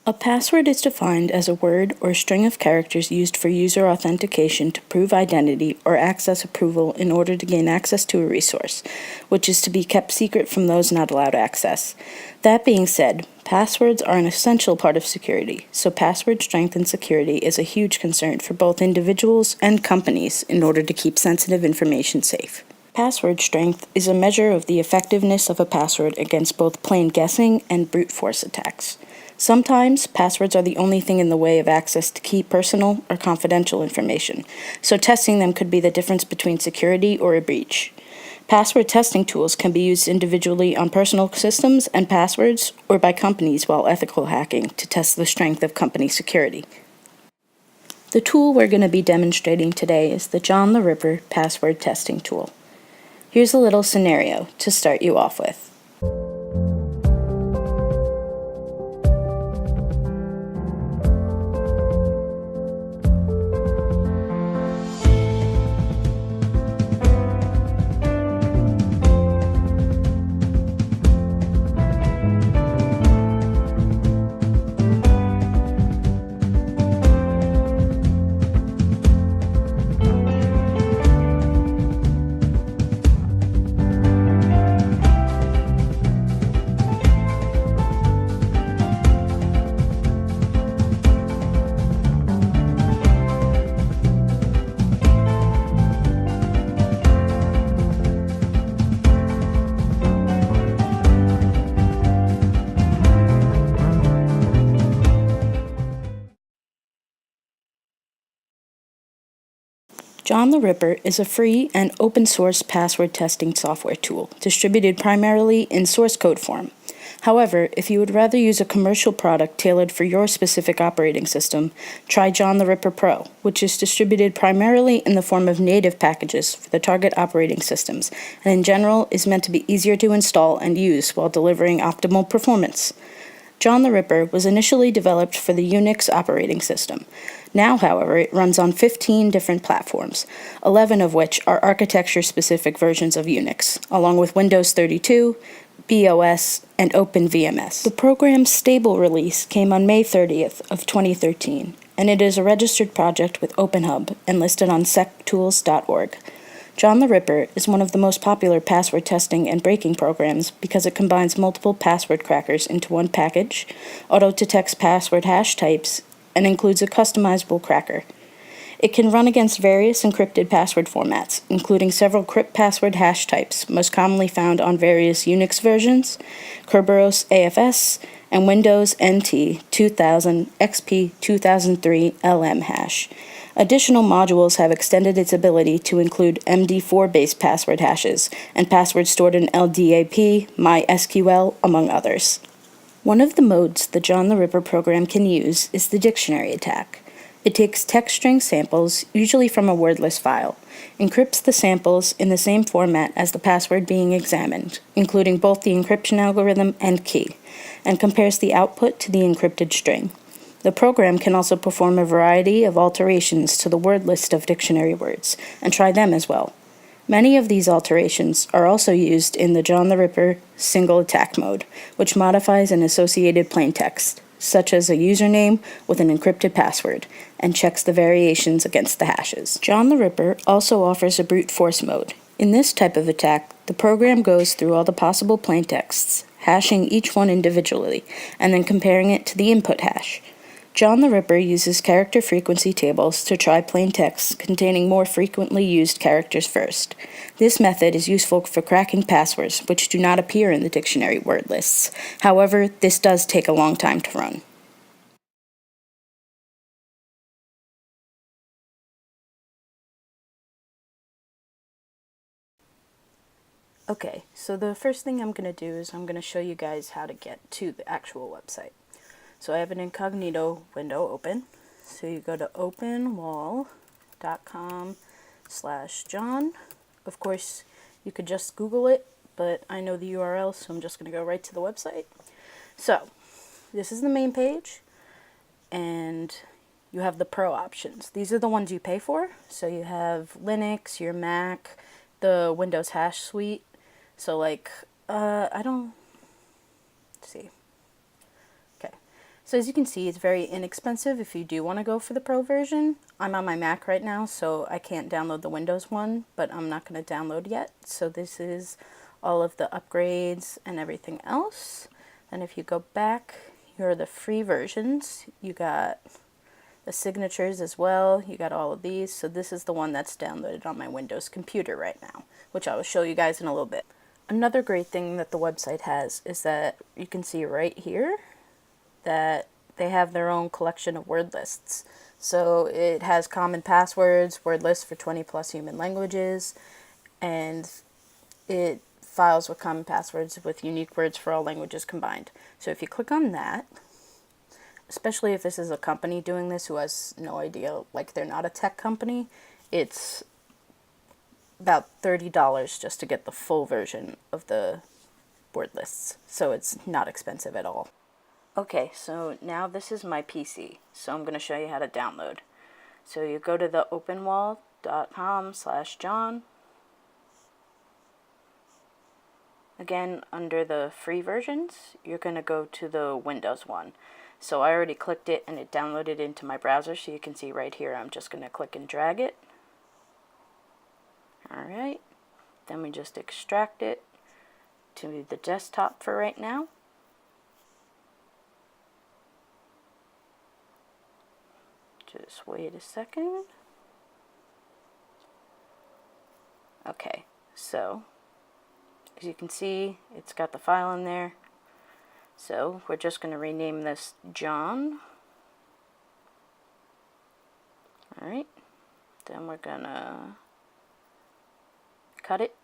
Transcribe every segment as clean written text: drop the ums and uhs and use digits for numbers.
A password is defined as a word or string of characters used for user authentication to prove identity or access approval in order to gain access to a resource, which is to be kept secret from those not allowed access. That being said, passwords are an essential part of security, so password strength and security is a huge concern for both individuals and companies in order to keep sensitive information safe. Password strength is a measure of the effectiveness of a password against both plain guessing and brute force attacks. Sometimes, passwords are the only thing in the way of access to key personal or confidential information, so testing them could be the difference between security or a breach. Password testing tools can be used individually on personal systems and passwords, or by companies while ethical hacking to test the strength of company security. The tool we're going to be demonstrating today is the John the Ripper password testing tool. Here's a little scenario to start you off with. John the Ripper is a free and open-source password testing software tool, distributed primarily in source code form. However, if you would rather use a commercial product tailored for your specific operating system, try John the Ripper Pro, which is distributed primarily in the form of native packages for the target operating systems, and in general is meant to be easier to install and use while delivering optimal performance. John the Ripper was initially developed for the Unix operating system. Now, however, it runs on 15 different platforms, 11 of which are architecture-specific versions of Unix, along with Windows 32, BOS, and OpenVMS. The program's stable release came on May 30th of 2013, and it is a registered project with OpenHub and listed on sechtools.org. John the Ripper is one of the most popular password testing and breaking programs because it combines multiple password crackers into one package, auto-detects password hash types, and includes a customizable cracker. It can run against various encrypted password formats, including several crypt password hash types, most commonly found on various Unix versions, Kerberos AFS, and Windows NT 2000 XP 2003 LM hash. Additional modules have extended its ability to include MD4-based password hashes and passwords stored in LDAP, MySQL, among others. One of the modes the John the Ripper program can use is the dictionary attack. It takes text string samples, usually from a wordless file, encrypts the samples in the same format as the password being examined, including both the encryption algorithm and key, and compares the output to the encrypted string. The program can also perform a variety of alterations to the word list of dictionary words, and try them as well. Many of these alterations are also used in the John the Ripper single attack mode, which modifies an associated plaintext, such as a username with an encrypted password, and checks the variations against the hashes. John the Ripper also offers a brute force mode. In this type of attack, the program goes through all the possible plaintexts, hashing each one individually, and then comparing it to the input hash. John the Ripper uses character frequency tables to try plain text containing more frequently used characters first. This method is useful for cracking passwords which do not appear in the dictionary word lists. However, this does take a long time to run. Okay, so the first thing I'm going to do is I'm going to show you guys how to get to the actual website. So I have an incognito window open. So you go to openwall.com/John. Of course, you could just Google it, but I know the URL, so I'm just going to go right to the website. So this is the main page, and you have the Pro options. These are the ones you pay for. So you have Linux, your Mac, the Windows Hash Suite. So like, I don't see. Okay. So as you can see, it's very inexpensive if you do want to go for the Pro version. I'm on my Mac right now, so I can't download the Windows one, but I'm not going to download yet. So this is all of the upgrades and everything else. And if you go back, here are the free versions. You got the signatures as well. You got all of these. So this is the one that's downloaded on my Windows computer right now, which I will show you guys in a little bit. Another great thing that the website has is that you can see right here that they have their own collection of word lists. So it has common passwords, word lists for 20 plus human languages, and it files with common passwords with unique words for all languages combined. So if you click on that, especially if this is a company doing this who has no idea, like they're not a tech company, it's about $30 just to get the full version of the word lists. So it's not expensive at all. Okay, so now this is my PC, so I'm going to show you how to download. So you go to the openwall.com/John. Again, under the free versions, you're going to go to the Windows one. So I already clicked it and it downloaded into my browser, so you can see right here. I'm just going to click and drag it. Alright, then we just extract it to the desktop for right now. Just wait a second. Okay, so as you can see, it's got the file in there. So we're just going to rename this John. Alright, then we're going to cut it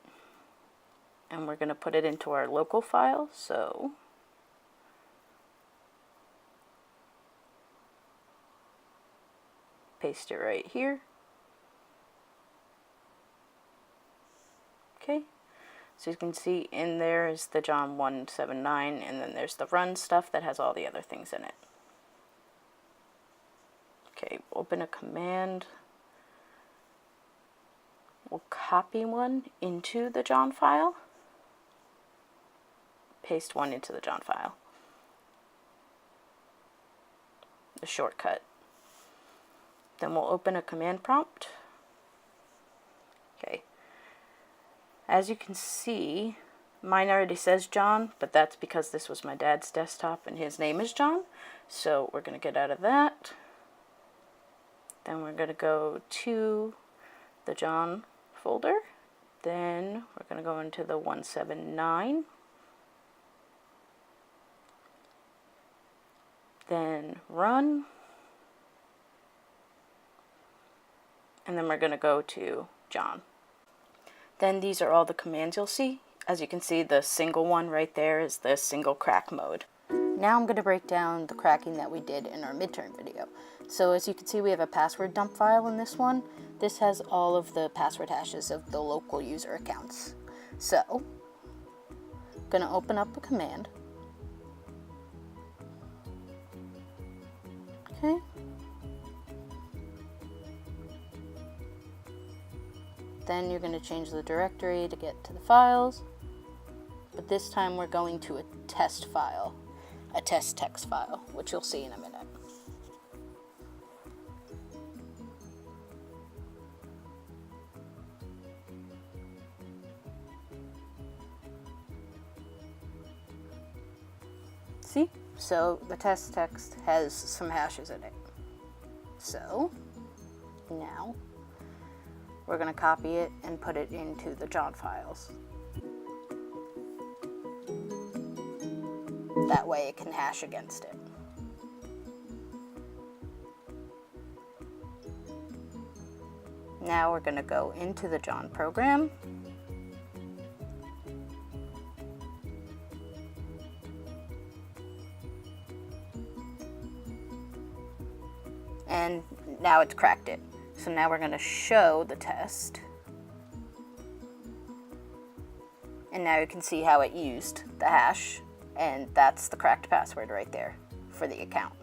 and we're going to put it into our local file. So paste it right here. Okay, so you can see in there is the John 179, and then there's the run stuff that has all the other things in it. Okay, open a command. We'll copy one into the John file. Paste one into the John file. The shortcut. Then we'll open a command prompt. Okay. As you can see, mine already says John, but that's because this was my dad's desktop and his name is John. So we're going to get out of that. Then we're going to go to the John folder. Then we're going to go into the 179. Then run. And then we're going to go to John. Then these are all the commands you'll see. As you can see, the single one right there is the single crack mode. Now I'm going to break down the cracking that we did in our midterm video. So as you can see, we have a password dump file in this one. This has all of the password hashes of the local user accounts. So I'm going to open up a command. Okay. Then you're going to change the directory to get to the files, but this time we're going to a test file, a test text file, which you'll see in a minute. See? So the test text has some hashes in it. So now we're going to copy it and put it into the John files. That way it can hash against it. Now we're going to go into the John program. And now it's cracked it. So now we're going to show the test. And now you can see how it used the hash, and that's the cracked password right there for the account.